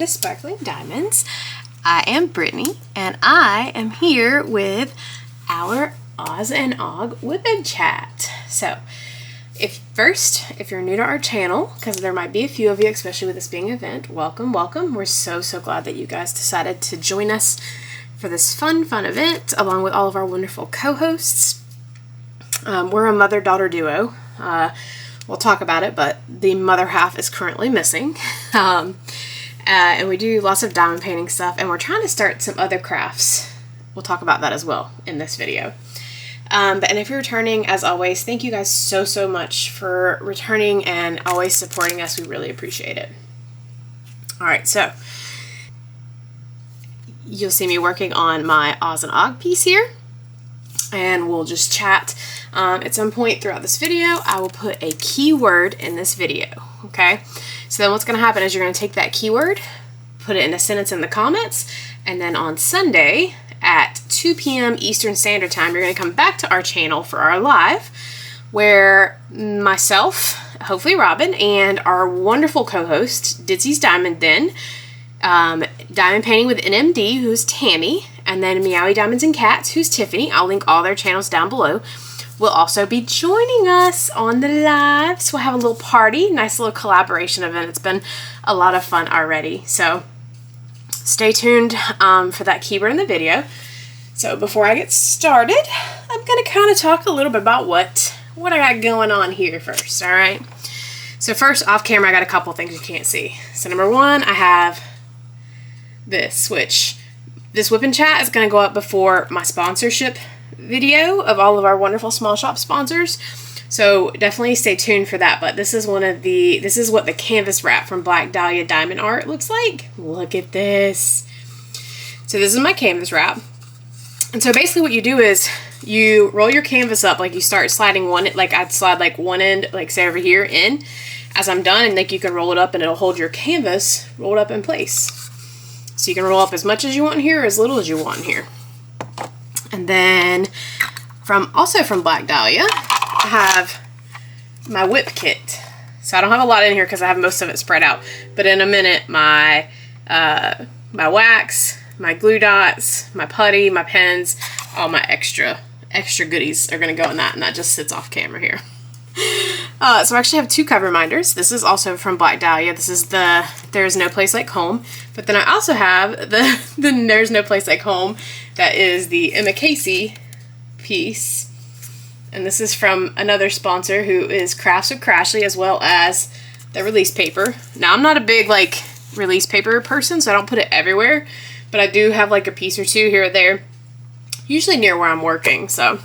the Sparkling Diamonds. I am Brittany, and I am here with our Oz and Aug WIP Chat. So, if you're new to our channel, because there might be a few of you, especially with this being an event, welcome. We're so glad that you guys decided to join us for this fun event, along with all of our wonderful co-hosts. We're a mother-daughter duo. We'll talk about it, but the mother half is currently missing. And we do lots of diamond painting stuff, and we're trying to start some other crafts. We'll talk about that as well in this video. And if you're returning, as always, thank you guys so much for returning and always supporting us. We really appreciate it. Alright, so you'll see me working on my Oz and Aug piece here, and we'll just chat. At some point throughout this video, I will put a keyword in this video, okay? So then what's going to happen is you're going to take that keyword, put it in a sentence in the comments, and then on Sunday at 2 p.m. Eastern Standard Time, you're going to come back to our channel for our live, where myself, hopefully Robin, and our wonderful co-host, Ditzy's Diamond Den, Diamond Painting with NMD, who's Tammy, and then Meowie Diamonds and Cats, who's Tiffany. I'll link all their channels down below. Will also be joining us on the live. So we'll have a little party, nice little collaboration event. It's been a lot of fun already. So stay tuned for that keyword in the video. So before I get started, I'm going to kind of talk a little bit about what I got going on here first, all right? So first, off camera, I got a couple things you can't see. So number one, I have this, which this WIP Chat is going to go up before my sponsorship video of all of our wonderful small shop sponsors. So definitely stay tuned for that. But this is what the canvas wrap from Black Dahlia Diamond Art looks like. Look at this. So this is my canvas wrap. And so basically what you do is you roll your canvas up, like you start sliding one, like I'd slide like one end, like say over here in, as I'm done, and like you can roll it up and it'll hold your canvas rolled up in place. So you can roll up as much as you want in here or as little as you want in here. And then also from Black Dahlia, I have my WIP kit. So I don't have a lot in here because I have most of it spread out. But in a minute, my wax, my glue dots, my putty, my pens, all my extra goodies are going to go in that, and that just sits off camera here. So I actually have two cover reminders. This is also from Black Dahlia. This is the There's No Place Like Home. But then I also have the There's No Place Like Home. That is the Emma Casey piece. And this is from another sponsor who is Crafts with Crashly, as well as the release paper. Now, I'm not a big like release paper person, so I don't put it everywhere. But I do have like a piece or two here or there, usually near where I'm working. So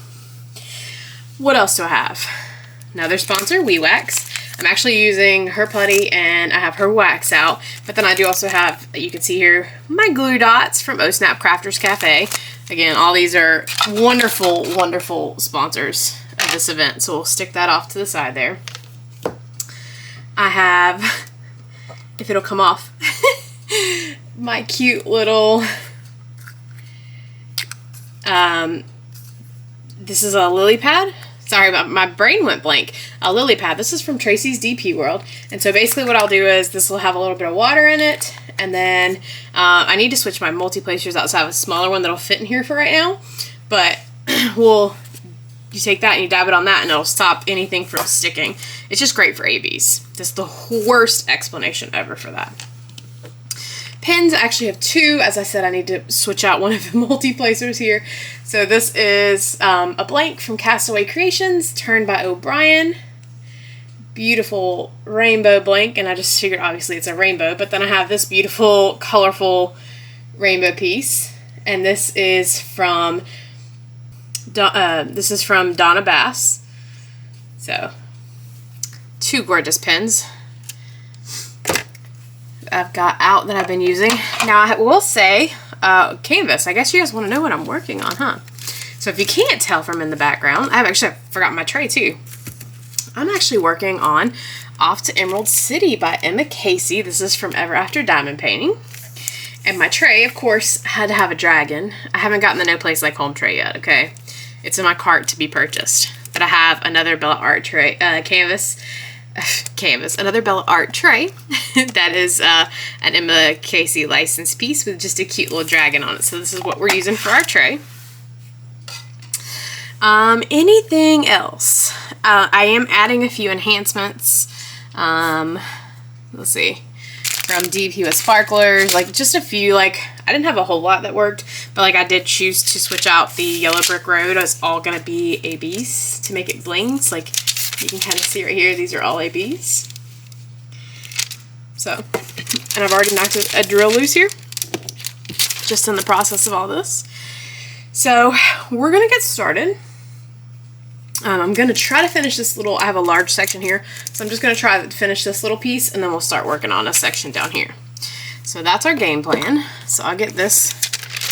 what else do I have? Another sponsor, WeWax. I'm actually using her putty and I have her wax out. But then I do also have, you can see here, my glue dots from Snap Crafters Cafe. Again, all these are wonderful sponsors of this event. So we'll stick that off to the side there. I have, if it'll come off, my cute little, this is a lily pad. Sorry, my brain went blank. A lily pad. This is from Tracy's DP World. And so basically what I'll do is this will have a little bit of water in it. And then I need to switch my multi-placers out. So I have a smaller one that'll fit in here for right now. But you take that and you dab it on that and it'll stop anything from sticking. It's just great for ABs. That's the worst explanation ever for that. Pens, I actually have two. As I said, I need to switch out one of the multi-placers here. So this is a blank from Castaway Creations, turned by O'Brien. Beautiful rainbow blank, and I just figured obviously it's a rainbow, but then I have this beautiful, colorful rainbow piece. And this is from Donna Bass. So, two gorgeous pens I've got out that I've been using. Now I will say, canvas. I guess you guys want to know what I'm working on, huh? So if you can't tell from in the background, I forgot my tray too. I'm actually working on Off to Emerald City by Emma Casey. This is from Ever After Diamond Painting. And my tray, of course, had to have a dragon. I haven't gotten the No Place Like Home tray yet, okay? It's in my cart to be purchased. But I have another Bella Art tray, canvas canvas, another Bella Art tray. That is an Emma Casey licensed piece with just a cute little dragon on it. So this is what we're using for our tray. Anything else? I am adding a few enhancements. Let's see. From DP sparklers, like just a few, like I didn't have a whole lot that worked, but like I did choose to switch out the yellow brick road. It's all gonna be ABs to make it blings. Like you can kind of see right here, these are all ABs. So, and I've already knocked a drill loose here, just in the process of all this. So we're gonna get started. I'm going to try to finish this little, I have a large section here, so I'm just going to try to finish this little piece, and then we'll start working on a section down here. So that's our game plan. So I'll get this,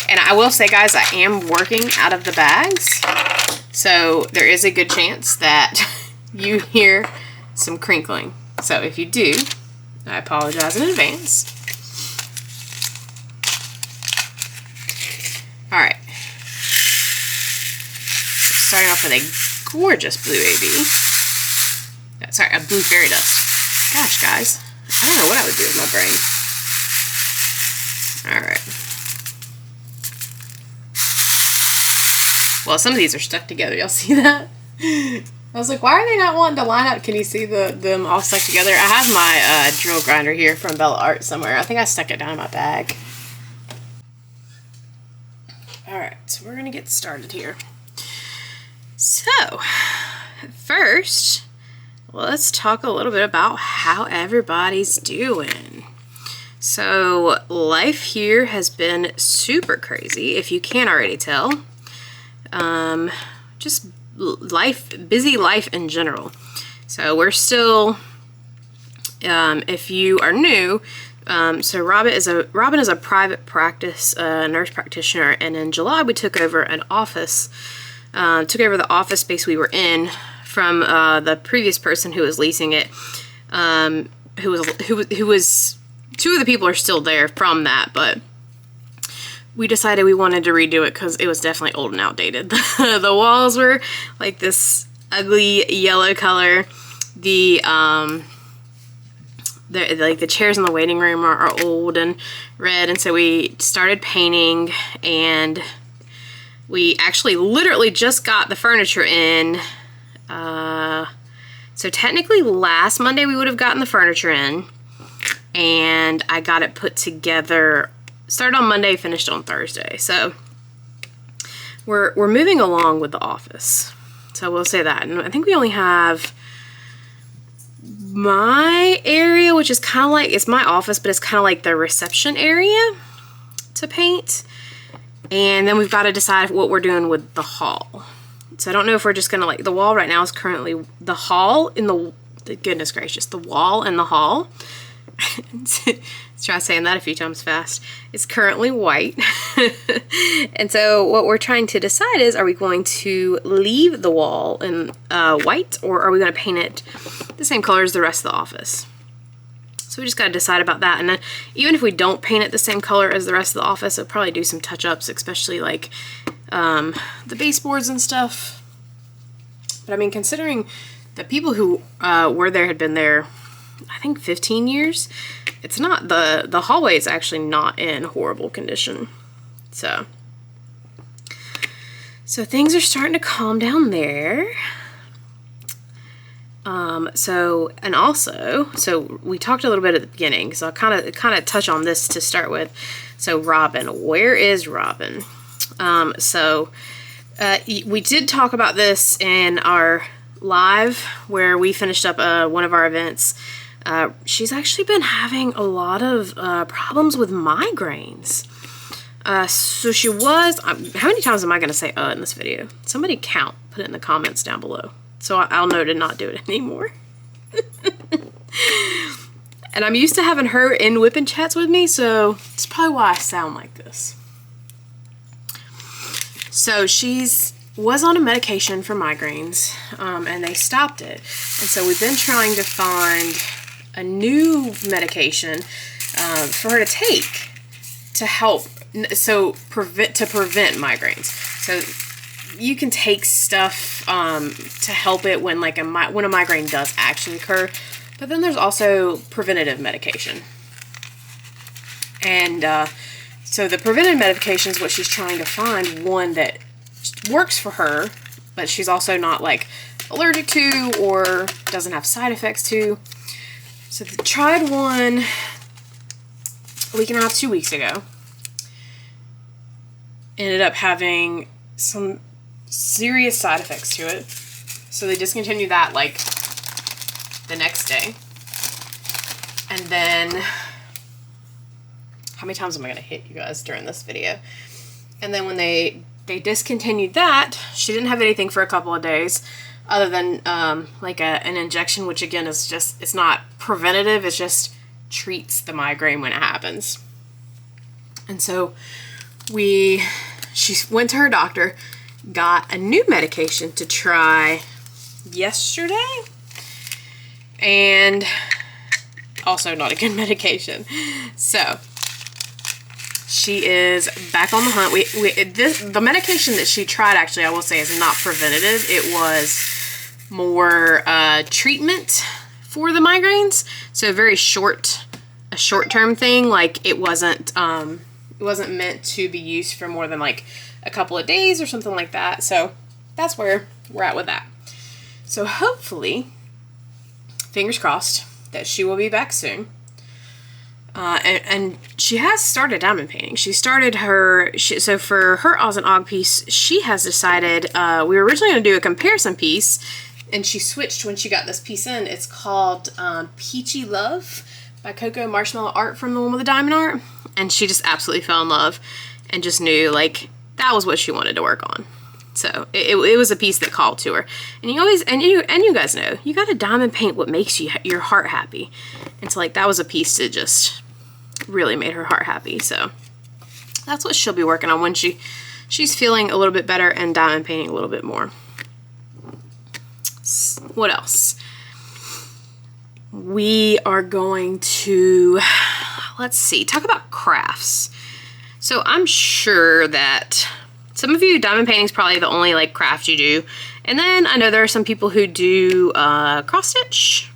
and I will say, guys, I am working out of the bags, so there is a good chance that you hear some crinkling. So if you do, I apologize in advance. All right. Starting off with a gorgeous blue AB. Sorry, a blue fairy dust. Gosh, guys. I don't know what I would do with my brain. Alright. Well, some of these are stuck together. Y'all see that? I was like, why are they not wanting to line up? Can you see them all stuck together? I have my drill grinder here from Bella Art somewhere. I think I stuck it down in my bag. Alright, so we're going to get started here. So, first, let's talk a little bit about how everybody's doing. So, life here has been super crazy, if you can't already tell. Just busy life in general. So, we're still, if you are new, so Robin is a private practice nurse practitioner, and in July we took over an office. Took over the office space we were in from the previous person who was leasing it. Who was two of the people are still there from that, but we decided we wanted to redo it because it was definitely old and outdated. The walls were like this ugly yellow color. The chairs in the waiting room are old and red, and so we started painting, and we actually literally just got the furniture in. So technically last Monday we would have gotten the furniture in, and I got it put together, started on Monday, finished on Thursday. So we're moving along with the office. So we'll say that. And I think we only have my area, which is kind of like, it's my office, but it's kind of like the reception area to paint. And then we've got to decide what we're doing with the hall. So I don't know if we're just going to, like, the wall right now is currently, the hall in the goodness gracious, the wall in the hall. Let's try saying that a few times fast. It's currently white. And so what we're trying to decide is, are we going to leave the wall in white, or are we going to paint it the same color as the rest of the office? So we just got to decide about that. And then even if we don't paint it the same color as the rest of the office, I'll probably do some touch-ups, especially like the baseboards and stuff. But I mean, considering the people who were there had been there, I think 15 years, it's not, the hallway is actually not in horrible condition. So things are starting to calm down there. So we talked a little bit at the beginning, so I'll kind of touch on this to start with. So Robin, where is Robin? We did talk about this in our live where we finished up one of our events. She's actually been having a lot of problems with migraines. So she was, how many times am I going to say in this video? Somebody count, put it in the comments down below, so I'll know to not do it anymore. And I'm used to having her in whipping chats with me, so it's probably why I sound like this. So was on a medication for migraines, and they stopped it. And so we've been trying to find a new medication for her to take to help, to prevent migraines. So you can take stuff to help it when like when a migraine does actually occur, but then there's also preventative medication. And so the preventative medication is what she's trying to find, one that works for her, but she's also not like allergic to or doesn't have side effects to. So they tried one a week and a half, 2 weeks ago. Ended up having some serious side effects to it. So they discontinued that like the next day. And then, how many times am I going to hit you guys during this video? And then when they discontinued that, she didn't have anything for a couple of days other than like an injection, which again is just, it's not preventative, it just treats the migraine when it happens. And so she went to her doctor, got a new medication to try yesterday, and also not a good medication. So she is back on the hunt. The medication that she tried, actually, I will say, is not preventative. It was more treatment for the migraines. So very a short-term thing. Like it wasn't meant to be used for more than like a couple of days or something like that. So that's where we're at with that. So hopefully, fingers crossed, that she will be back soon. And she has started diamond painting. She started so for her Oz and Aug piece, she has decided, we were originally going to do a comparison piece, and she switched when she got this piece in. It's called Peachy Love by Coco Marshmallow Art, from the one with the diamond art. And she just absolutely fell in love and just knew like that was what she wanted to work on. So it was a piece that called to her. And you guys know, you got to diamond paint what makes your heart happy. And so like that was a piece that just really made her heart happy. So that's what she'll be working on when she's feeling a little bit better and diamond painting a little bit more. What else? We are going to, let's see, talk about crafts. So I'm sure that some of you, diamond painting is probably the only like craft you do. And then I know there are some people who do cross stitch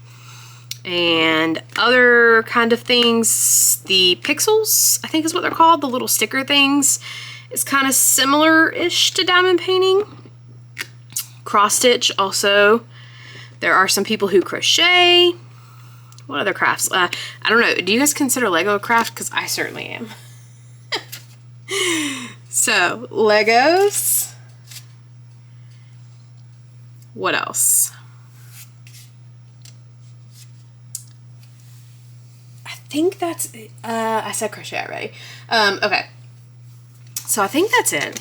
and other kind of things. The pixels, I think is what they're called, the little sticker things. It's kind of similar-ish to diamond painting. Cross stitch also. There are some people who crochet. What other crafts? I don't know. Do you guys consider Lego a craft? Because I certainly am. So, Legos. What else? I think that's it. I said crochet already. Okay. So I think that's it.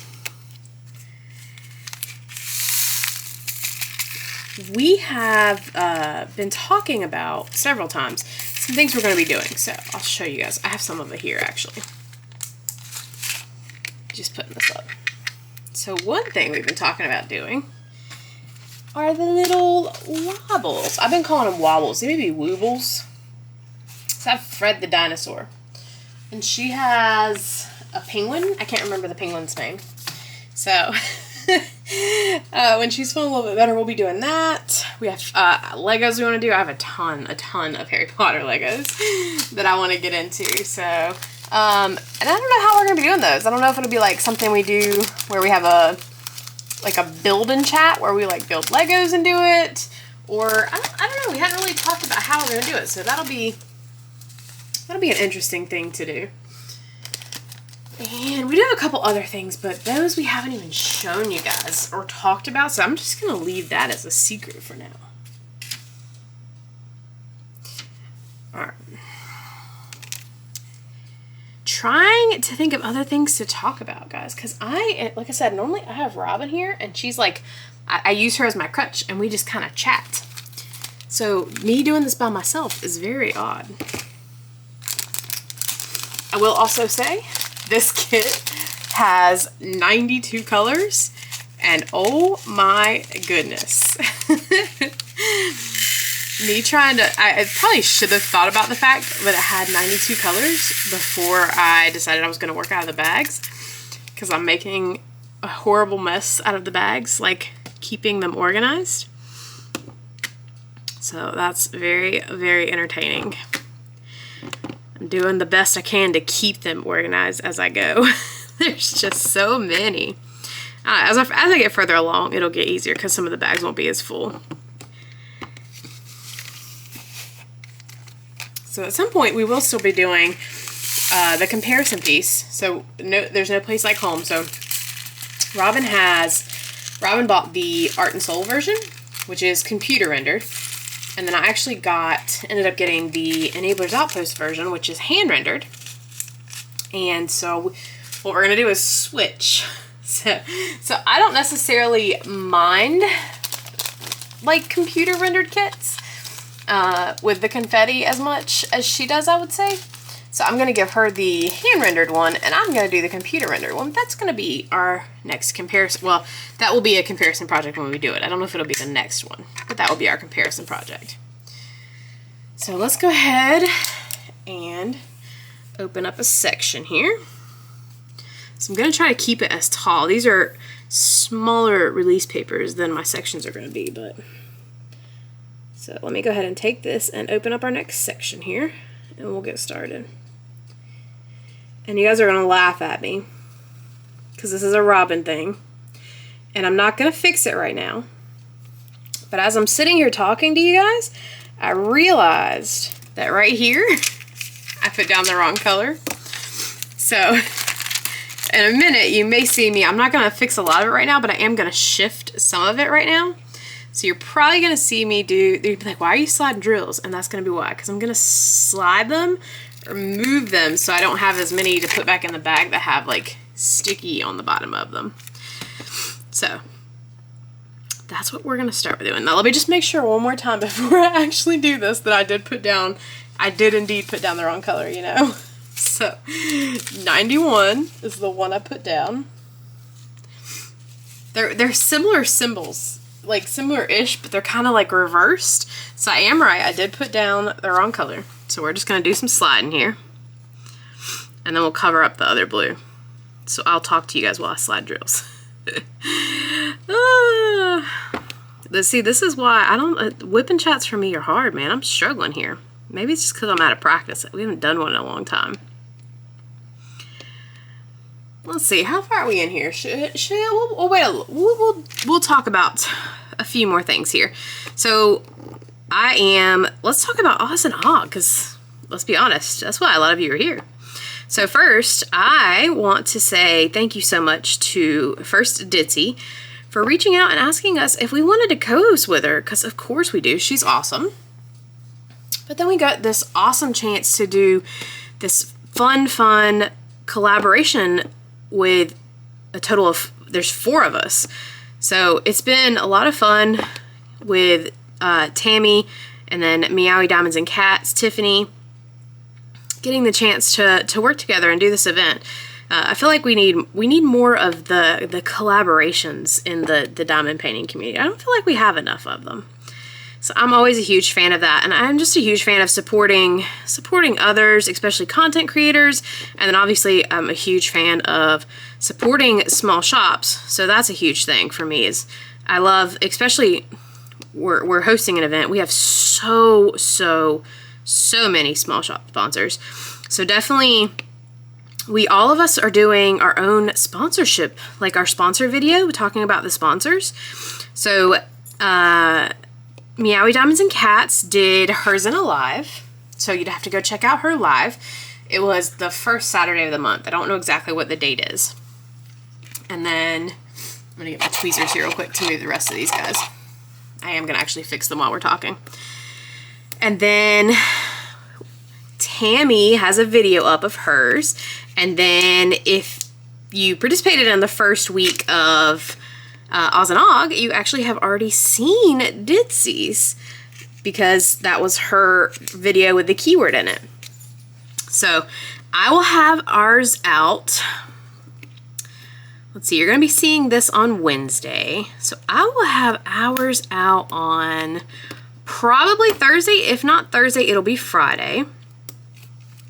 We have been talking about several times some things we're going to be doing. So I'll show you guys. I have some of it here actually. Just putting this up. So one thing we've been talking about doing are the little wobbles. I've been calling them wobbles. They may be woobles. So I have Fred the dinosaur. And she has a penguin. I can't remember the penguin's name. So when she's feeling a little bit better, we'll be doing that. We have Legos we want to do. I have a ton of Harry Potter Legos that I want to get into. So, and I don't know how we're going to be doing those. I don't know if it'll be like something we do where we have a build and chat where we like build Legos and do it. Or, I don't know. We hadn't really talked about how we're going to do it. So that'll be an interesting thing to do. And we do have a couple other things, but those we haven't even shown you guys or talked about, so I'm just going to leave that as a secret for now. Alright. Trying to think of other things to talk about, guys, because like I said, normally I have Robin here, and she's like, I use her as my crutch, and we just kind of chat. So me doing this by myself is very odd. I will also say, this kit has 92 colors, and oh my goodness. Me trying to, I probably should have thought about the fact that it had 92 colors before I decided I was going to work out of the bags, because I'm making a horrible mess out of the bags, like keeping them organized. So that's very, very entertaining. I'm doing the best I can to keep them organized as I go. There's just so many. As I get further along, it'll get easier because some of the bags won't be as full. So at some point we will still be doing the comparison piece. So there's no place like home. So Robin bought the Art and Soul version, which is computer rendered. And then I actually ended up getting the Enablers Outpost version, which is hand rendered. And so what we're gonna do is switch. So I don't necessarily mind like computer rendered kits with the confetti as much as she does, I would say. So I'm going to give her the hand rendered one, and I'm going to do the computer rendered one. That's going to be our next comparison. Well, that will be a comparison project when we do it. I don't know if it'll be the next one, but that will be our comparison project. So let's go ahead and open up a section here. So I'm going to try to keep it as tall. These are smaller release papers than my sections are going to be, but so let me go ahead and take this and open up our next section here, and we'll get started. And you guys are going to laugh at me because this is a Robin thing, and I'm not going to fix it right now. But as I'm sitting here talking to you guys, I realized that right here, I put down the wrong color. So in a minute, you may see me. I'm not going to fix a lot of it right now, but I am going to shift some of it right now. So you're probably going to see me you'd be like, why are you sliding drills? And that's going to be why, because I'm going to slide them or move them so I don't have as many to put back in the bag that have like sticky on the bottom of them. So that's what we're going to start with doing. Now let me just make sure one more time before I actually do this that I did indeed put down the wrong color, you know. So 91 is the one I put down. They're similar symbols, like similar-ish, but they're kind of like reversed. So I am right, I did put down the wrong color. So we're just going to do some sliding here. And then we'll cover up the other blue. So I'll talk to you guys while I slide drills. See, this is why whipping chats for me are hard, man. I'm struggling here. Maybe it's just because I'm out of practice. We haven't done one in a long time. Let's see, how far are we in here? We'll wait we'll talk about a few more things here. So let's talk about Oz and Aug, because let's be honest, that's why a lot of you are here. So first, I want to say thank you so much to first Ditzy for reaching out and asking us if we wanted to co-host with her, because of course we do. She's awesome. But then we got this awesome chance to do this fun collaboration with a total of, there's 4 of us. So it's been a lot of fun with Tammy, and then Meowie Diamonds and Cats, Tiffany, getting the chance to work together and do this event. I feel like we need more of the collaborations in the diamond painting community. I don't feel like we have enough of them. So I'm always a huge fan of that, and I'm just a huge fan of supporting others, especially content creators, and then obviously I'm a huge fan of supporting small shops. So that's a huge thing for me. Is I love, especially we're hosting an event. We have so many small shop sponsors. So definitely, all of us are doing our own sponsorship, like our sponsor video talking about the sponsors. So Meowie Diamonds and Cats did hers in a live, so you'd have to go check out her live. It was the first Saturday of the month. I don't know exactly what the date is. And then I'm gonna get my tweezers here real quick to move the rest of these guys. I am gonna actually fix them while we're talking. And then Tammy has a video up of hers. And then if you participated in the first week of Oz and Aug, you actually have already seen Ditzy's, because that was her video with the keyword in it. So I will have ours out. Let's see, you're going to be seeing this on Wednesday. So I will have ours out on probably Thursday. If not Thursday, it'll be Friday.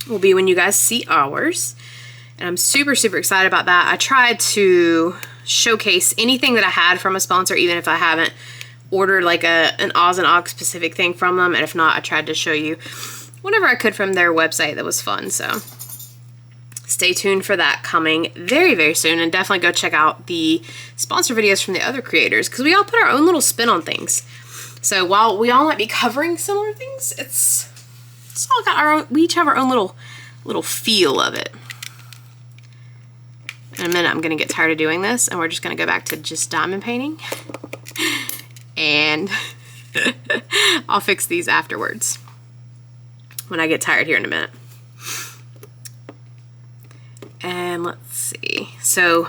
Will be when you guys see ours. And I'm super excited about that. I tried to showcase anything that I had from a sponsor, even if I haven't ordered like an Oz and Og specific thing from them. And if not, I tried to show you whatever I could from their website that was fun. So stay tuned for that coming very, very soon. And definitely go check out the sponsor videos from the other creators, because we all put our own little spin on things. So while we all might be covering similar things, it's all got our own, we each have our own little feel of it. In a minute, I'm gonna get tired of doing this, and we're just gonna go back to just diamond painting. And I'll fix these afterwards when I get tired here in a minute. And let's see. So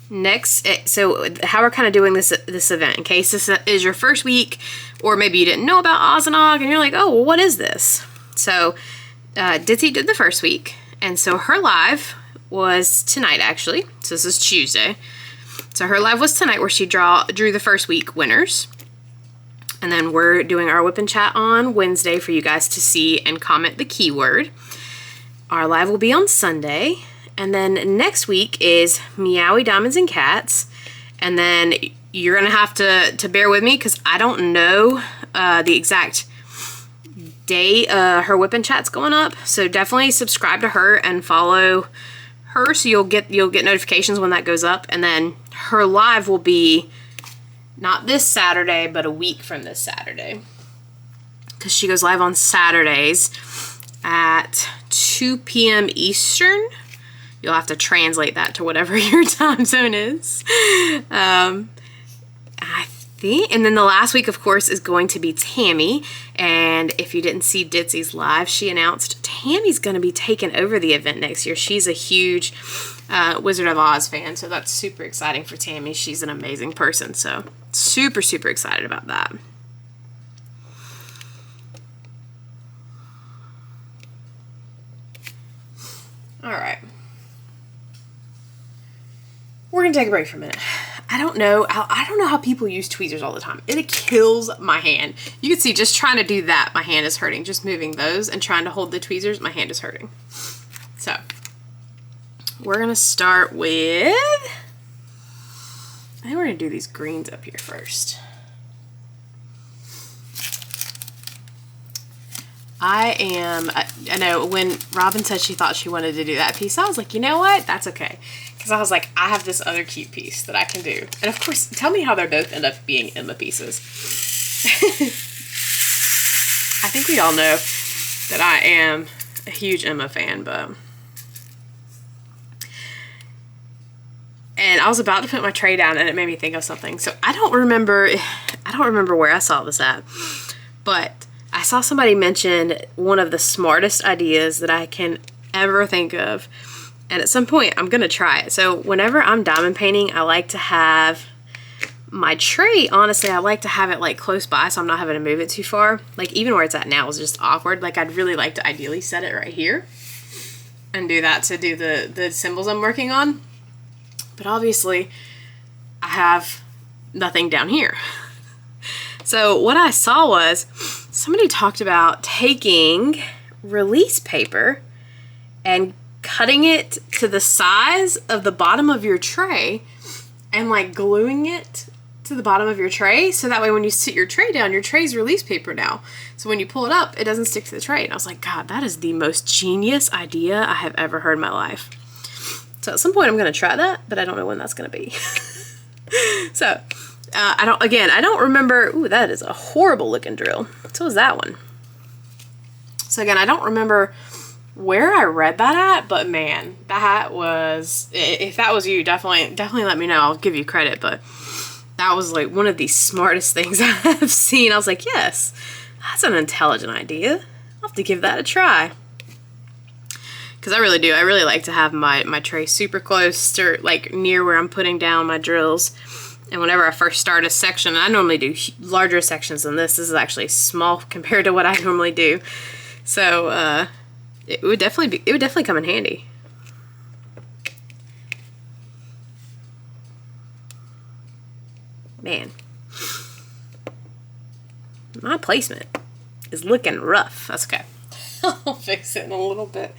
next, so how we're kind of doing this event, in case this is your first week, or maybe you didn't know about Oz and Og and you're like, oh, well, what is this? So Ditzy did the first week, and so her live was tonight, actually. So this is Tuesday. So her live was tonight, where she drew the first week winners. And then we're doing our whip and chat on Wednesday for you guys to see and comment the keyword. Our live will be on Sunday. And then next week is Meowie Diamonds and Cats. And then you're going to have to bear with me, because I don't know the exact day her whip and chat's going up. So definitely subscribe to her and follow her, so you'll get notifications when that goes up. And then her live will be not this Saturday, but a week from this Saturday, because she goes live on Saturdays at 2 p.m. Eastern. You'll have to translate that to whatever your time zone is. I think, and then the last week, of course, is going to be Tammy. And if you didn't see Ditzy's live, she announced Tammy's going to be taking over the event next year. She's a huge Wizard of Oz fan, so that's super exciting for Tammy. She's an amazing person, so super, super excited about that. All right. We're going to take a break for a minute. I don't know how people use tweezers all the time. It kills my hand. You can see just trying to do that, my hand is hurting. Just moving those and trying to hold the tweezers, my hand is hurting. So we're going to start with, I think we're going to do these greens up here first. I know when Robin said she thought she wanted to do that piece, I was like, you know what? That's okay. Because I was like, I have this other cute piece that I can do. And of course, tell me how they both end up being Emma pieces. I think we all know that I am a huge Emma fan, but... And I was about to put my tray down, and it made me think of something. So I don't remember where I saw this at, but I saw somebody mention one of the smartest ideas that I can ever think of. And at some point, I'm going to try it. So whenever I'm diamond painting, I like to have my tray, honestly, I like to have it like close by, so I'm not having to move it too far. Like even where it's at now is just awkward. Like I'd really like to ideally set it right here and do that to do the symbols I'm working on. But obviously, I have nothing down here. So what I saw was somebody talked about taking release paper and cutting it to the size of the bottom of your tray and like gluing it to the bottom of your tray, so that way when you sit your tray down, your tray's release paper now. So when you pull it up, it doesn't stick to the tray. And I was like, God, that is the most genius idea I have ever heard in my life. So at some point I'm going to try that, but I don't know when that's going to be. So I don't remember. Ooh, that is a horrible looking drill. So is that one. So again, I don't remember where I read that at, but man, that was, if that was you, definitely let me know. I'll give you credit, but that was like one of the smartest things I've seen. I was like, yes, that's an intelligent idea. I'll have to give that a try. Because I really do. I really like to have my tray super close to like near where I'm putting down my drills. And whenever I first start a section, I normally do larger sections than this. This is actually small compared to what I normally do. So it would definitely come in handy. Man, my placement is looking rough. That's okay. I'll fix it in a little bit.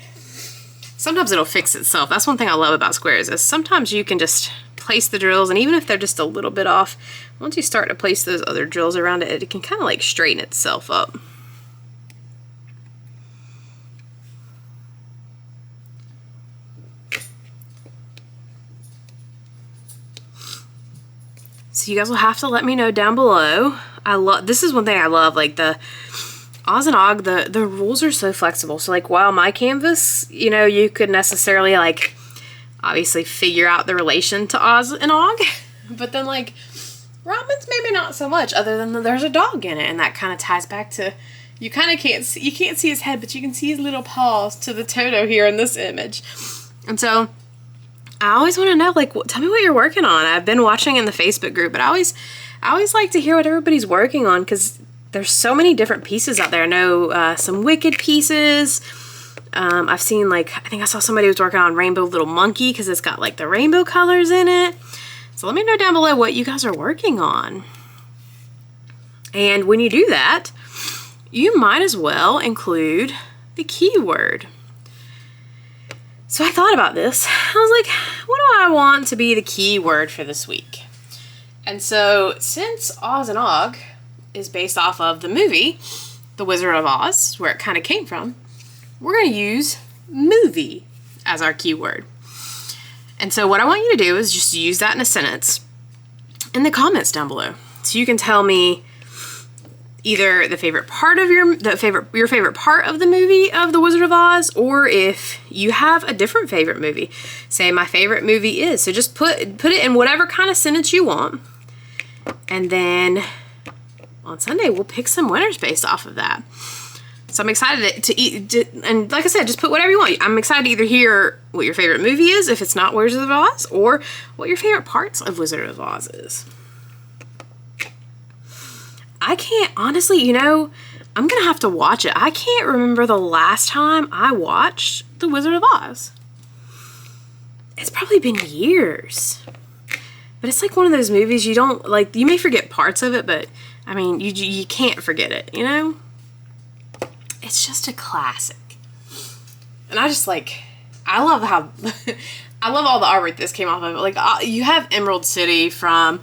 Sometimes it'll fix itself. That's one thing I love about squares, is sometimes you can just place the drills, and even if they're just a little bit off, once you start to place those other drills around it, it can kind of like straighten itself up. So you guys will have to let me know down below. This is one thing I love, like the Oz and Aug, the rules are so flexible. So like while my canvas, you know, you could necessarily like obviously figure out the relation to Oz and Aug, but then like Robin's maybe not so much, other than there's a dog in it, and that kind of ties back to, you kind of can't see his head, but you can see his little paws to the Toto here in this image. And so I always want to know, like, tell me what you're working on. I've been watching in the Facebook group, but I always like to hear what everybody's working on, because there's so many different pieces out there. I know some Wicked pieces. I've seen, like, I think I saw somebody was working on Rainbow Little Monkey, because it's got like the rainbow colors in it. So let me know down below what you guys are working on. And when you do that, you might as well include the keyword. So I thought about this. I was like, what do I want to be the keyword for this week? And so since Oz and Aug is based off of the movie, The Wizard of Oz, where it kind of came from, we're going to use movie as our keyword. And so what I want you to do is just use that in a sentence in the comments down below. So you can tell me either the favorite part of your favorite part of the movie of The Wizard of Oz, or if you have a different favorite movie. Say my favorite movie is. So just put it in whatever kind of sentence you want. And then on Sunday we'll pick some winners based off of that. So I'm excited and like I said, just put whatever you want. I'm excited to either hear what your favorite movie is, if it's not Wizard of Oz, or what your favorite parts of Wizard of Oz is. I can't, honestly, you know, I'm going to have to watch it. I can't remember the last time I watched The Wizard of Oz. It's probably been years. But it's like one of those movies you don't, like, you may forget parts of it, but, I mean, you can't forget it, you know? It's just a classic. And I just, like, I love how, I love all the artwork this came off of it. Like, you have Emerald City from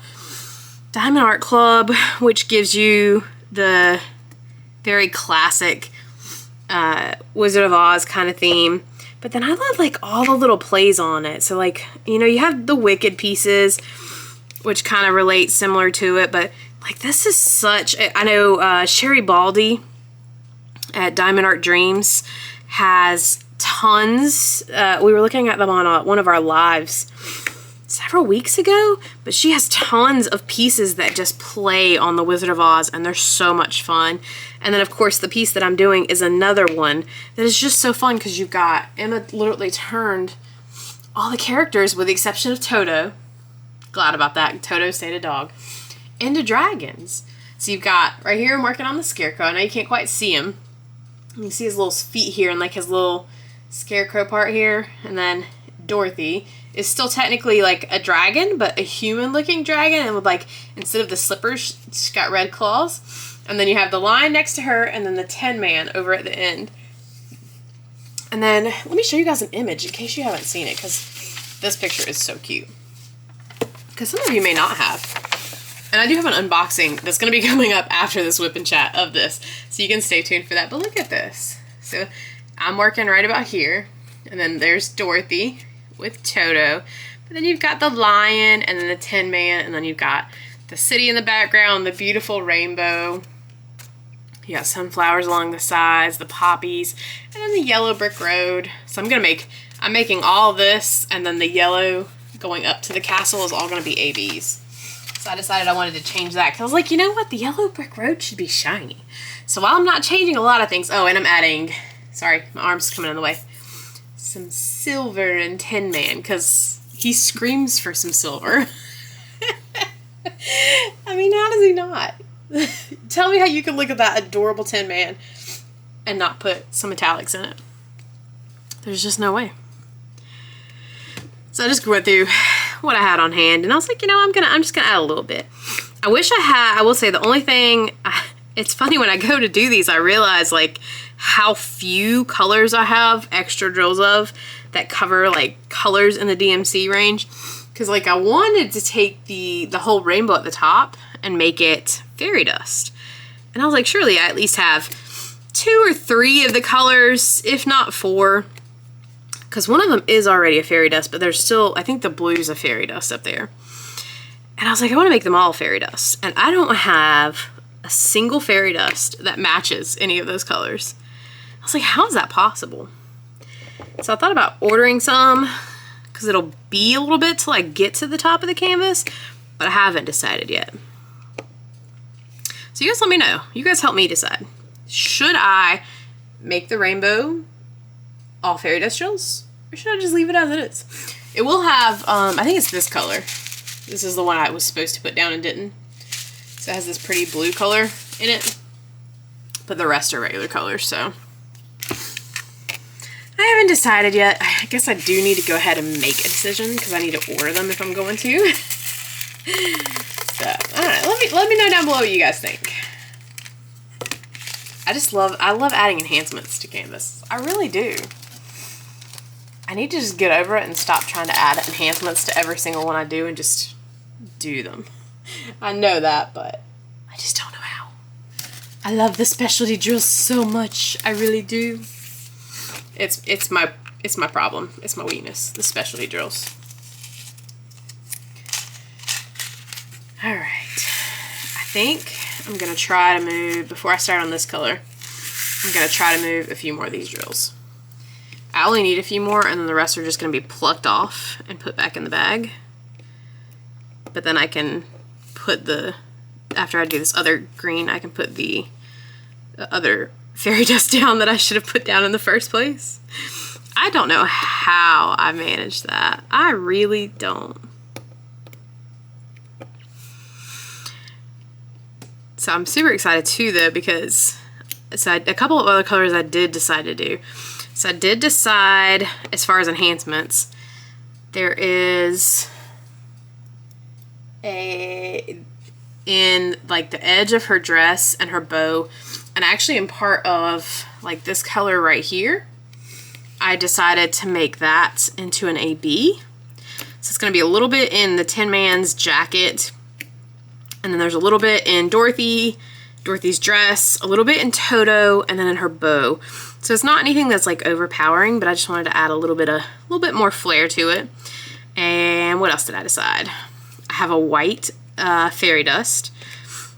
Diamond Art Club, which gives you the very classic Wizard of Oz kind of theme. But then I love, like, all the little plays on it. So, like, you know, you have the Wicked pieces, which kind of relate similar to it. But, like, this is such, I know Sherry Baldy at Diamond Art Dreams has tons. We were looking at them on one of our lives several weeks ago, but she has tons of pieces that just play on the Wizard of Oz, and they're so much fun. And then of course the piece that I'm doing is another one that is just so fun, because you've got Emma literally turned all the characters, with the exception of Toto, glad about that, Toto stayed a dog, into dragons. So you've got, right here I'm working on the Scarecrow. I know you can't quite see him. You can see his little feet here and like his little Scarecrow part here, and then Dorothy is still technically like a dragon, but a human looking dragon, and with, like, instead of the slippers, she's got red claws. And then you have the lion next to her, and then the Tin Man over at the end. And then let me show you guys an image in case you haven't seen it, because this picture is so cute. Because some of you may not have. And I do have an unboxing that's going to be coming up after this whip and chat of this, so you can stay tuned for that. But look at this. So I'm working right about here, and then there's Dorothy with Toto, but then you've got the lion, and then the Tin Man, and then you've got the city in the background, the beautiful rainbow. You got sunflowers along the sides, the poppies, and then the yellow brick road. So I'm making all this, and then the yellow going up to the castle is all going to be ABs. So I decided I wanted to change that, because I was like, you know what, the yellow brick road should be shiny. So while I'm not changing a lot of things, oh, and I'm adding, sorry, my arm's coming in the way, some silver and Tin Man, because he screams for some silver. I mean, how does he not? Tell me how you can look at that adorable Tin Man and not put some metallics in it. There's just no way. So I just went through what I had on hand, and I was like, you know, I'm just gonna add a little bit. I will say the only thing, it's funny when I go to do these, I realize like how few colors I have extra drills of that cover like colors in the DMC range. Because like I wanted to take the whole rainbow at the top and make it fairy dust. And I was like, surely I at least have 2 or 3 of the colors, if not 4. Because one of them is already a fairy dust, but there's still, I think the blue's a fairy dust up there. And I was like, I want to make them all fairy dust. And I don't have a single fairy dust that matches any of those colors. I was like, how is that possible? So I thought about ordering some, because it'll be a little bit till I get to the top of the canvas, but I haven't decided yet. So you guys let me know. You guys help me decide. Should I make the rainbow all fairy dust drills, or should I just leave it as it is? It will have, I think it's this color. This is the one I was supposed to put down and didn't. So it has this pretty blue color in it, but the rest are regular colors, so. I haven't decided yet. I guess I do need to go ahead and make a decision because I need to order them if I'm going to. So, I don't know. Let me know down below what you guys think. I love adding enhancements to canvas. I really do. I need to just get over it and stop trying to add enhancements to every single one I do and just do them. I know that, but I just don't know how. I love the specialty drills so much. I really do. It's my problem. It's my weakness, the specialty drills. All right. I think I'm gonna try to move, before I start on this color, I'm gonna try to move a few more of these drills. I only need a few more, and then the rest are just gonna be plucked off and put back in the bag. But then I can put after I do this other green, I can put the other fairy dust down that I should have put down in the first place. I don't know how I managed that. I really don't. So I'm super excited too though, because a couple of other colors I did decide to do. So I did decide, as far as enhancements, there is in like the edge of her dress and her bow, and actually in part of like this color right here, I decided to make that into an AB. So it's going to be a little bit in the Tin Man's jacket, and then there's a little bit in Dorothy's dress, a little bit in Toto, and then in her bow. So it's not anything that's like overpowering, but I just wanted to add a little bit more flair to it. And what else did I decide? I have a white fairy dust,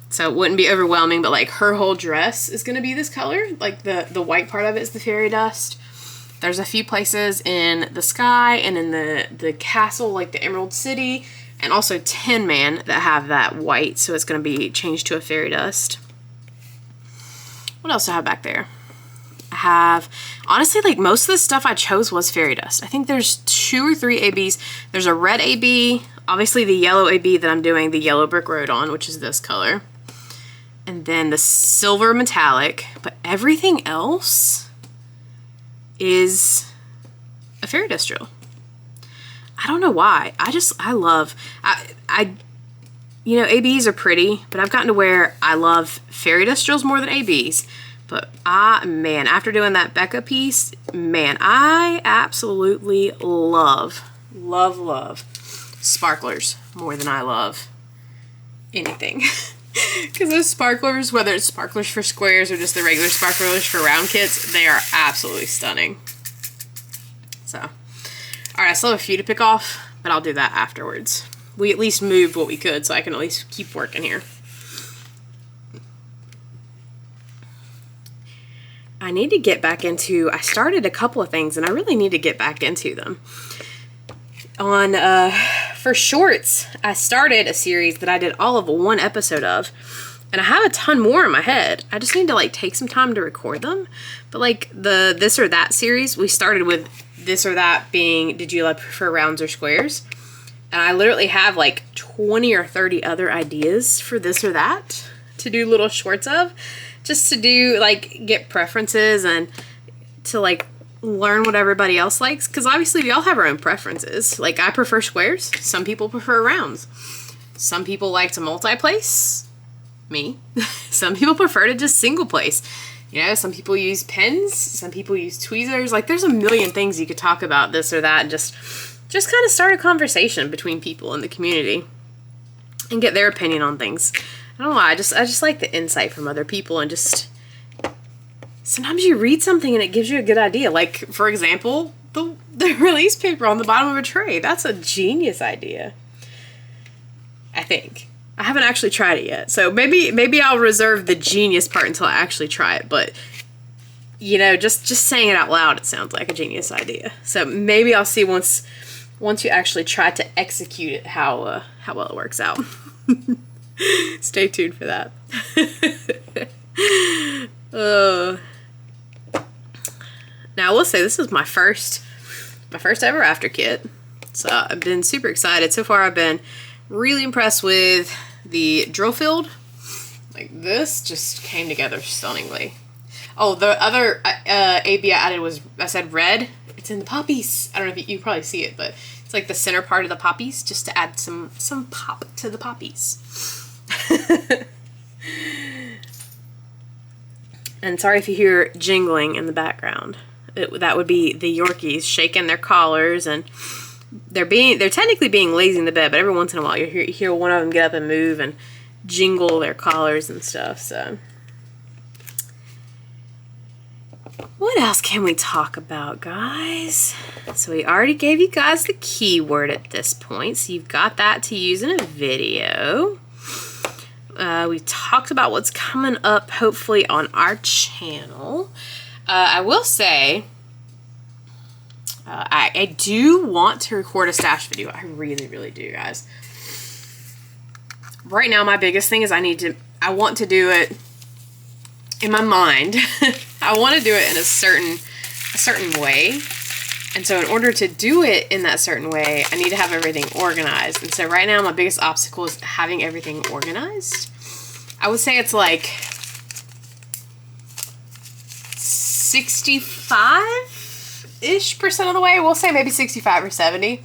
so it wouldn't be overwhelming, but like her whole dress is going to be this color. Like the white part of it is the fairy dust. There's a few places in the sky and in the castle, like the Emerald City, and also Tin Man, that have that white, so it's going to be changed to a fairy dust. What else do I have back there? I have, honestly, like most of the stuff I chose was fairy dust. I think there's 2 or 3 ABs. There's a red AB, obviously the yellow AB that I'm doing the yellow brick road on, which is this color. And then the silver metallic, but everything else is a fairy dust drill. I don't know why. You know, ABs are pretty, but I've gotten to where I love fairy dust drills more than ABs. But man, after doing that Becca piece, man, I absolutely love sparklers more than I love anything. Because those sparklers, whether it's sparklers for squares or just the regular sparklers for round kits, they are absolutely stunning. So, all right, I still have a few to pick off, but I'll do that afterwards. We at least moved what we could, so I can at least keep working here. I need to get back into, I started a couple of things and I really need to get back into them. For shorts, I started a series that I did all of 1 episode of, and I have a ton more in my head. I just need to like take some time to record them. But like the This or That series, we started with This or That being, did you prefer rounds or squares? And I literally have like 20 or 30 other ideas for This or That to do little shorts of, just to do like get preferences and to like learn what everybody else likes, because obviously we all have our own preferences. Like I prefer squares, some people prefer rounds, some people like to multi-place, me. Some people prefer to just single place. You know, some people use pens, some people use tweezers. Like there's a million things you could talk about This or That and just just kind of start a conversation between people in the community and get their opinion on things. I don't know why, I just like the insight from other people, and just sometimes you read something and it gives you a good idea. Like, for example, the release paper on the bottom of a tray. That's a genius idea, I think. I haven't actually tried it yet, so maybe I'll reserve the genius part until I actually try it. But you know, just saying it out loud, it sounds like a genius idea. So maybe I'll see once you actually try to execute it how well it works out. Stay tuned for that. Now I will say this is my first ever after kit, so I've been super excited. So far I've been really impressed with the drill field. Like, this just came together stunningly. Oh, the other AB I added was, I said red. It's in the poppies. I don't know if you probably see it, but it's like the center part of the poppies, just to add some pop to the poppies. And sorry if you hear jingling in the background. That would be the Yorkies shaking their collars, and they're technically being lazy in the bed, but every once in a while you hear one of them get up and move and jingle their collars and stuff. So what else can we talk about, guys? So we already gave you guys the keyword at this point, so you've got that to use in a video. We talked about what's coming up, hopefully, on our channel. I will say, I do want to record a stash video. I really, really do, guys. Right now, my biggest thing is I want to do it in my mind. I want to do it in a certain way. And so in order to do it in that certain way, I need to have everything organized. And so right now, my biggest obstacle is having everything organized. I would say it's like 65-ish% of the way. We'll say maybe 65 or 70.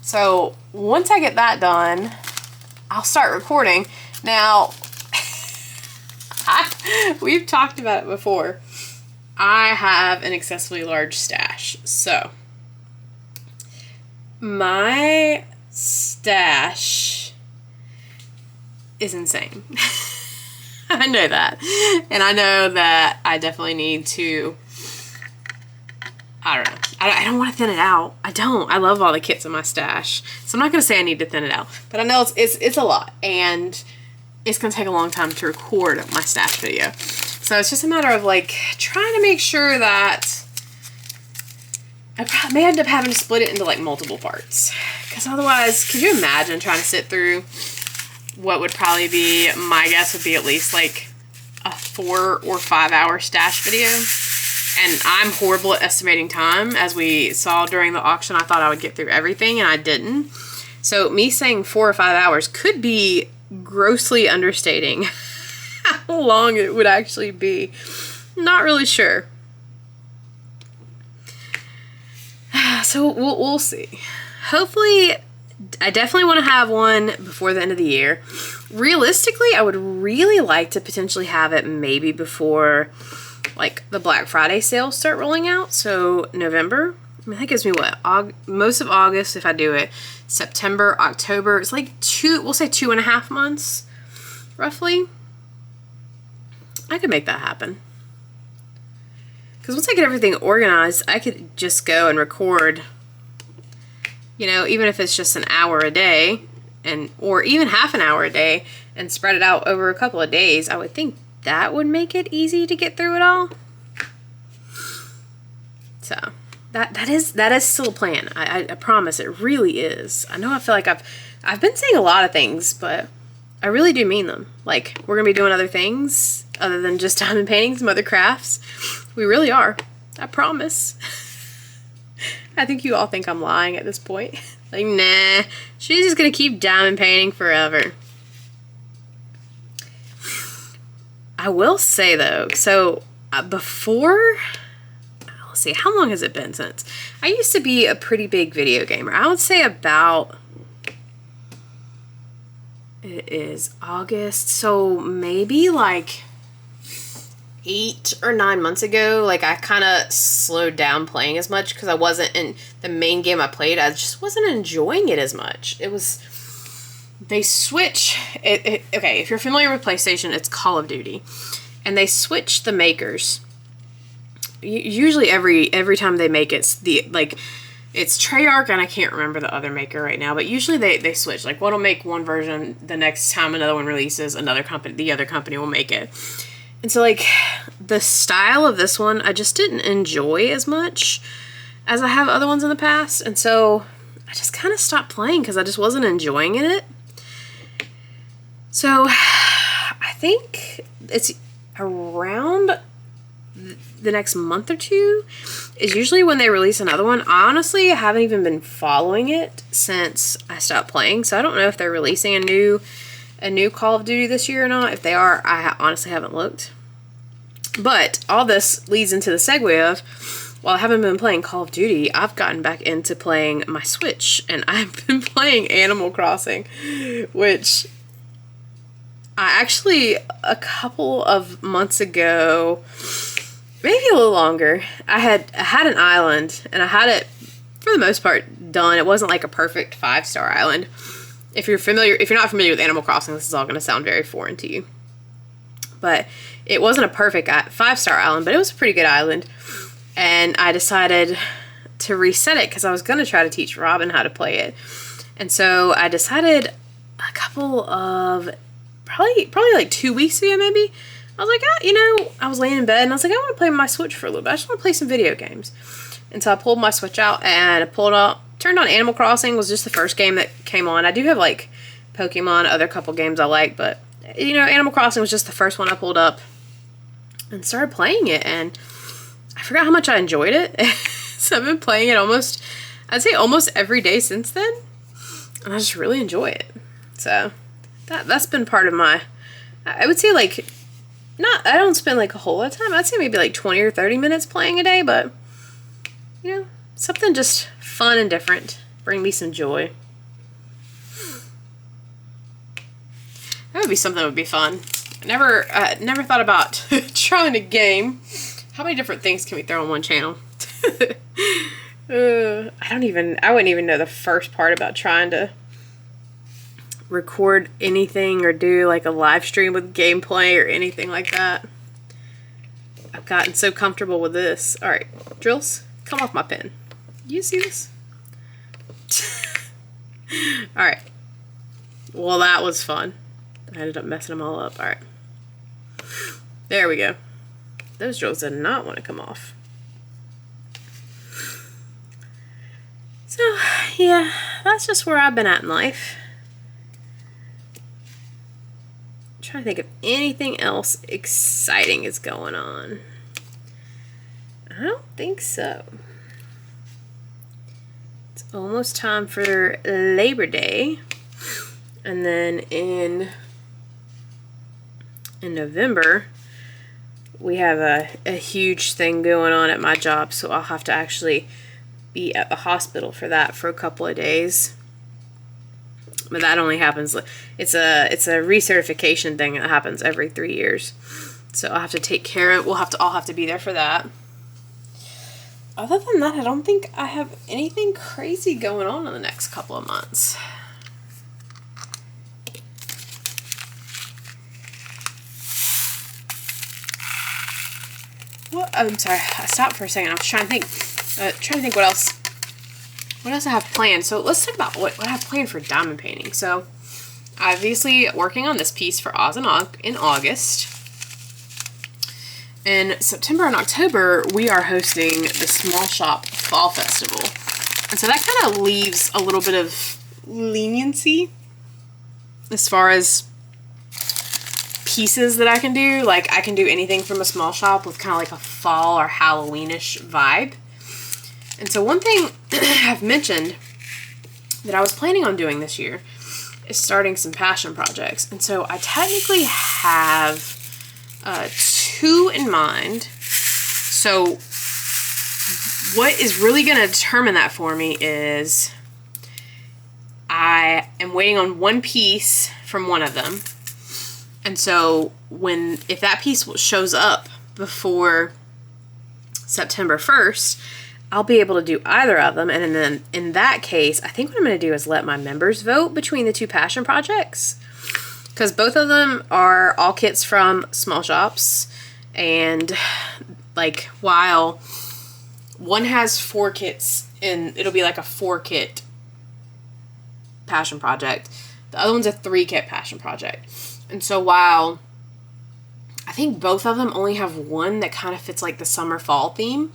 So once I get that done, I'll start recording. Now, we've talked about it before. I have an excessively large stash. So my stash is insane. I know that. And I know that I definitely need to, I don't know. I don't want to thin it out. I don't. I love all the kits in my stash. So I'm not going to say I need to thin it out. But I know it's a lot. And it's going to take a long time to record my stash video. So it's just a matter of, like, trying to make sure that I may end up having to split it into, like, multiple parts. Because otherwise, could you imagine trying to sit through what would probably be, my guess would be at least like a 4 or 5 hour stash video. And I'm horrible at estimating time. As we saw during the auction, I thought I would get through everything and I didn't. So me saying 4 or 5 hours could be grossly understating how long it would actually be. Not really sure. So we'll see. Hopefully, I definitely want to have one before the end of the year. Realistically, I would really like to potentially have it maybe before, like, the Black Friday sales start rolling out. So November. I mean, that gives me what? Most of August if I do it. September, October. It's like we'll say 2.5 months, roughly. I could make that happen. Because once I get everything organized, I could just go and record, you know, even if it's just an hour a day, or even half an hour a day, and spread it out over a couple of days. I would think that would make it easy to get through it all. So that is still a plan. I promise, it really is. I know I feel like I've been saying a lot of things, but I really do mean them. Like, we're gonna be doing other things other than just diamond painting, some other crafts. We really are. I promise. I think you all think I'm lying at this point. Like, nah, she's just gonna keep diamond painting forever. I will say though, so before, let's see, how long has it been since? I used to be a pretty big video gamer. I would say about, it is August, so maybe like 8 or 9 months ago, like I kind of slowed down playing as much because I wasn't in the main game I played. I just wasn't enjoying it as much. It was, they switch it. Okay, if you're familiar with PlayStation, it's Call of Duty, and they switch the makers. Usually every time they make it, it's Treyarch, and I can't remember the other maker right now, but usually they switch. Like, one will make one version, the next time another one releases, the other company will make it. And so, like, the style of this one, I just didn't enjoy as much as I have other ones in the past, and so I just kind of stopped playing because I just wasn't enjoying it. So, I think it's around the next month or two is usually when they release another one. Honestly, I haven't even been following it since I stopped playing, so I don't know if they're releasing a new Call of Duty this year or not. If they are, I honestly haven't looked. But all this leads into the segue of, while I haven't been playing Call of Duty, I've gotten back into playing my Switch, and I've been playing Animal Crossing, which I actually, a couple of months ago, maybe a little longer, I had an island, and I had it, for the most part, done. It wasn't like a perfect 5-star island. If you're not familiar with Animal Crossing, this is all going to sound very foreign to you. But it wasn't a perfect 5-star island, but it was a pretty good island. And I decided to reset it because I was going to try to teach Robin how to play it. And so I decided a couple of, probably like 2 weeks ago maybe, I was like, I was laying in bed and I was like, I want to play my Switch for a little bit. I just want to play some video games. And so I pulled my Switch out and turned on Animal Crossing. Was just the first game that came on. I do have like Pokemon, other couple games I like, but Animal Crossing was just the first one I pulled up and started playing it, and I forgot how much I enjoyed it. So I've been playing it almost every day since then, and I just really enjoy it. So that's been part of my, I would say, like, I don't spend like a whole lot of time. I'd say maybe like 20 or 30 minutes playing a day, but something just fun and different. Bring me some joy. That would be something that would be fun. I never thought about trying a game. How many different things can we throw on one channel? I wouldn't even know the first part about trying to record anything or do like a live stream with gameplay or anything like that. I've gotten so comfortable with this. Alright, Drills, come off my pen. You see this? Alright. Well, that was fun. I ended up messing them all up. Alright. There we go. Those drills did not want to come off. So, yeah, that's just where I've been at in life. I'm trying to think if anything else exciting is going on. I don't think so. It's almost time for Labor Day. And then in November, we have a huge thing going on at my job, so I'll have to actually be at the hospital for that for a couple of days. But that only happens, it's a recertification thing that happens every 3 years. So I'll have to take care of it. I'll have to be there for that. Other than that, I don't think I have anything crazy going on in the next couple of months. What? I'm sorry, I stopped for a second. I was trying to think what else I have planned. So let's talk about what I have planned for diamond painting. So obviously working on this piece for Oz and Aug in August. In September and October, we are hosting the Small Shop Fall Festival. And so that kind of leaves a little bit of leniency as far as pieces that I can do. Like, I can do anything from a small shop with kind of like a fall or Halloweenish vibe. And so one thing I've mentioned that I was planning on doing this year is starting some passion projects. And so I technically have 2 in mind. So what is really going to determine that for me is I am waiting on one piece from one of them. And so if that piece shows up before September 1st, I'll be able to do either of them. And then in that case, I think what I'm going to do is let my members vote between the two passion projects, because both of them are all kits from small shops. And like, while one has 4 kits and it'll be like a 4-kit passion project, the other one's a 3-kit passion project. And so while I think both of them only have one that kind of fits like the summer fall theme,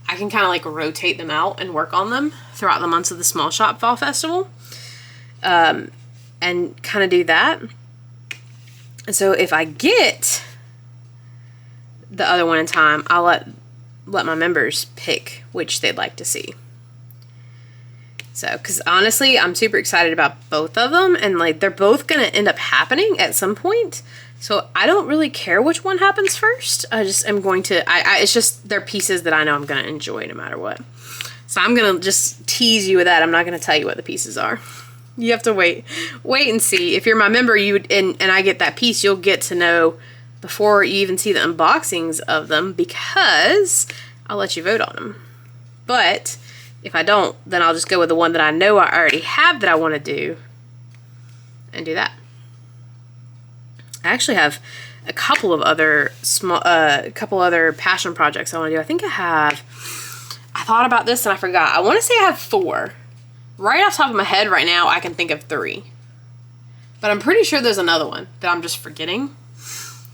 I can kind of like rotate them out and work on them throughout the months of the Small Shop Fall Festival, and kind of do that. And so if I get the other one in time, I'll let my members pick which they'd like to see. So, because honestly, I'm super excited about both of them, and like they're both going to end up happening at some point. So I don't really care which one happens first. I just am going to, it's just, they're pieces that I know I'm going to enjoy no matter what. So I'm going to just tease you with that. I'm not going to tell you what the pieces are. You have to wait and see. If you're my member, and I get that piece, you'll get to know before you even see the unboxings of them, because I'll let you vote on them. But if I don't, then I'll just go with the one that I know I already have that I want to do, and do that. I actually have a couple of other passion projects I want to do. I think I thought about this and I forgot. I want to say I have 4. Right off the top of my head right now, I can think of 3. But I'm pretty sure there's another one that I'm just forgetting.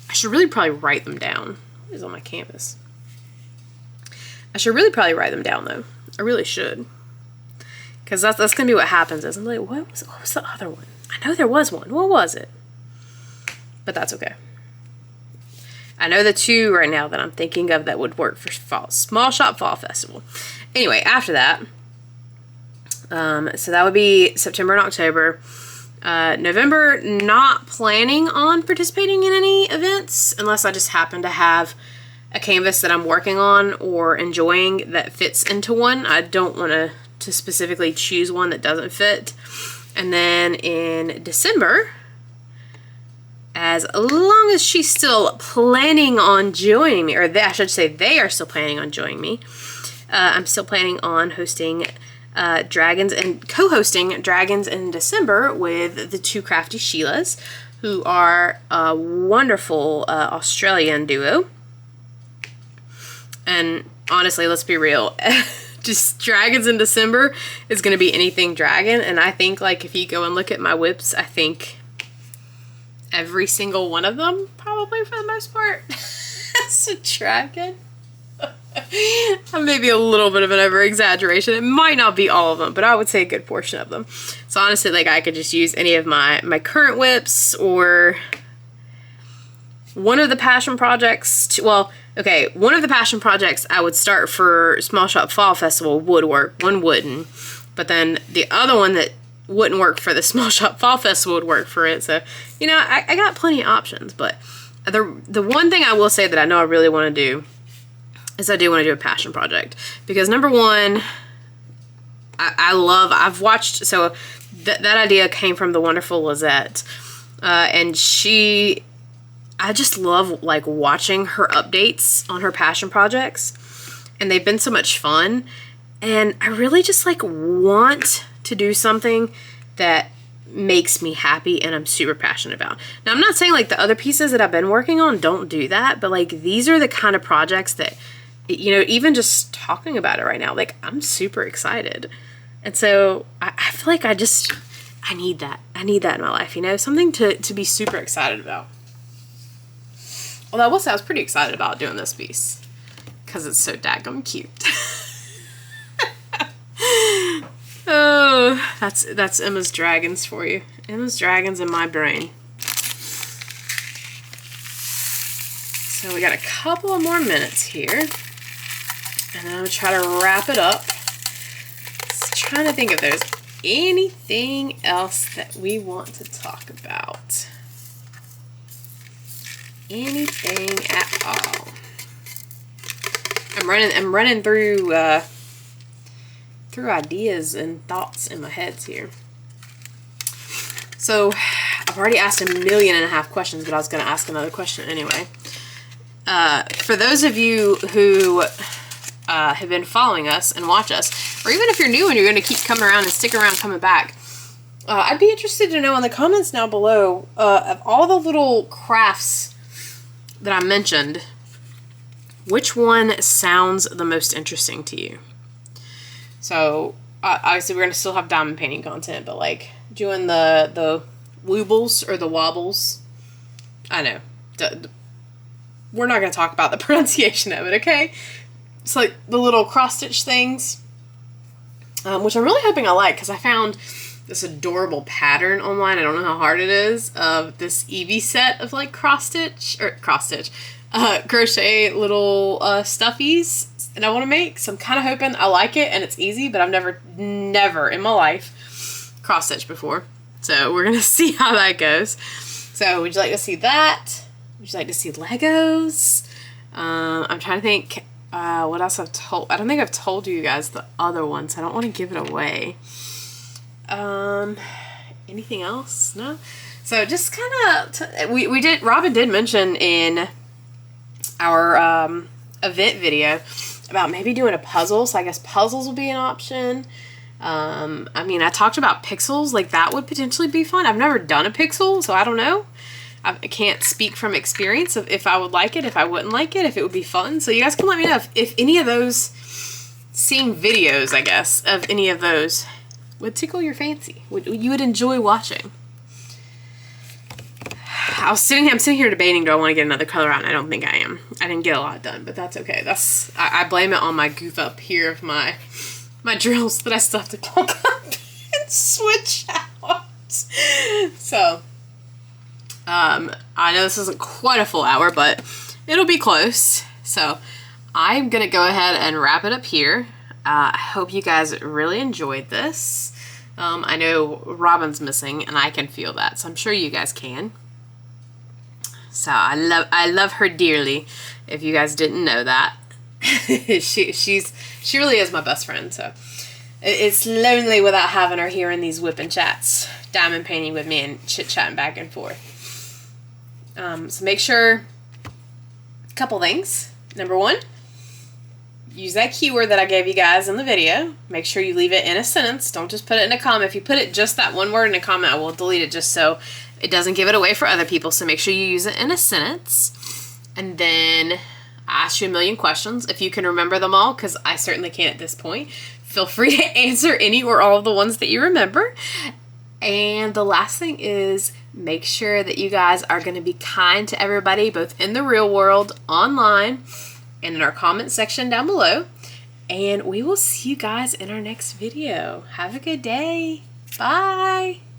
I should really probably write them down. It is on my canvas. I should really probably write them down though. I really should. Because that's going to be what happens is I'm like, what was the other one? I know there was one. What was it? But that's okay. I know the 2 right now that I'm thinking of that would work for Small Shop Fall Festival. Anyway, after that, so that would be September and October. November, not planning on participating in any events unless I just happen to have a canvas that I'm working on or enjoying that fits into one. I don't want to specifically choose one that doesn't fit. And then in December, as long as she's still planning on joining me, or I should say they are still planning on joining me, I'm still planning on hosting Dragons and co-hosting Dragons in December with the 2 Crafty Sheilas, who are a wonderful Australian duo. And honestly, let's be real, just Dragons in December is going to be anything dragon. And I think, like, if you go and look at my whips, I think every single one of them, probably for the most part, has a dragon. Maybe a little bit of an over-exaggeration. It might not be all of them, but I would say a good portion of them. So honestly, like, I could just use any of my current whips, or one of the passion projects. One of the passion projects I would start for Small Shop Fall Festival would work. One wouldn't. But then the other one that wouldn't work for the Small Shop Fall Festival would work for it. So, you know, I got plenty of options. But the one thing I will say that I know I really want to do is I do want to do a passion project. Because number one, I've watched, so that idea came from the wonderful Lizette. And I just love, like, watching her updates on her passion projects. And they've been so much fun. And I really just, like, want to do something that makes me happy and I'm super passionate about. Now, I'm not saying, like, the other pieces that I've been working on don't do that. But, like, these are the kind of projects that, you know, even just talking about it right now, like, I'm super excited. And so I feel like I need that. I need that in my life, you know? Something to be super excited about. Although I will say I was pretty excited about doing this piece because it's so daggum cute. Oh, that's Emma's Dragons for you. Emma's Dragons in my brain. So we got a couple of more minutes here. And then I'm going to try to wrap it up. Just trying to think if there's anything else that we want to talk about. Anything at all. I'm running through ideas and thoughts in my heads here. So I've already asked 1.5 million questions, but I was going to ask another question anyway. for those of you who have been following us and watch us, or even if you're new and you're going to keep coming around and stick around coming back, I'd be interested to know in the comments down below, of all the little crafts that I mentioned, which one sounds the most interesting to you? So, obviously we're going to still have diamond painting content, but like doing the woobles or the wobbles, I know. We're not going to talk about the pronunciation of it, okay? It's like the little cross-stitch things, which I'm really hoping I like, because I found this adorable pattern online. I don't know how hard it is, of this Eevee set of like crochet little stuffies that I want to make. So I'm kind of hoping I like it and it's easy, but I've never in my life cross-stitched before. So we're going to see how that goes. So would you like to see that? Would you like to see Legos? I'm trying to think what else I've told. I don't think I've told you guys the other ones. I don't want to give it away. Anything else? No? So just kind of, Robin did mention in our event video about maybe doing a puzzle. So I guess puzzles will be an option. I mean, I talked about pixels. Like, that would potentially be fun. I've never done a pixel, so I don't know. I can't speak from experience of if I would like it, if I wouldn't like it, if it would be fun. So you guys can let me know if any of those, seeing videos, I guess, of any of those would tickle your fancy. You would enjoy watching. I'm sitting here debating, do I want to get another color out? And I don't think I am. I didn't get a lot done, but that's okay. I blame it on my goof up here of my drills that I still have to plug up and switch out. So, I know this isn't quite a full hour, but it'll be close. So I'm going to go ahead and wrap it up here. I hope you guys really enjoyed this. I know Robin's missing and I can feel that, so I'm sure you guys can. So I love her dearly, if you guys didn't know that. she really is my best friend, so it's lonely without having her here in these whipping chats, diamond painting with me and chit-chatting back and forth. So make sure, a couple things. Number one, use that keyword that I gave you guys in the video. Make sure you leave it in a sentence. Don't just put it in a comment. If you put it just that one word in a comment, I will delete it just so it doesn't give it away for other people. So make sure you use it in a sentence. And then I ask you a million questions. If you can remember them all, because I certainly can't at this point, feel free to answer any or all of the ones that you remember. And the last thing is, make sure that you guys are going to be kind to everybody, both in the real world, online, and in our comment section down below. And we will see you guys in our next video. Have a good day. Bye.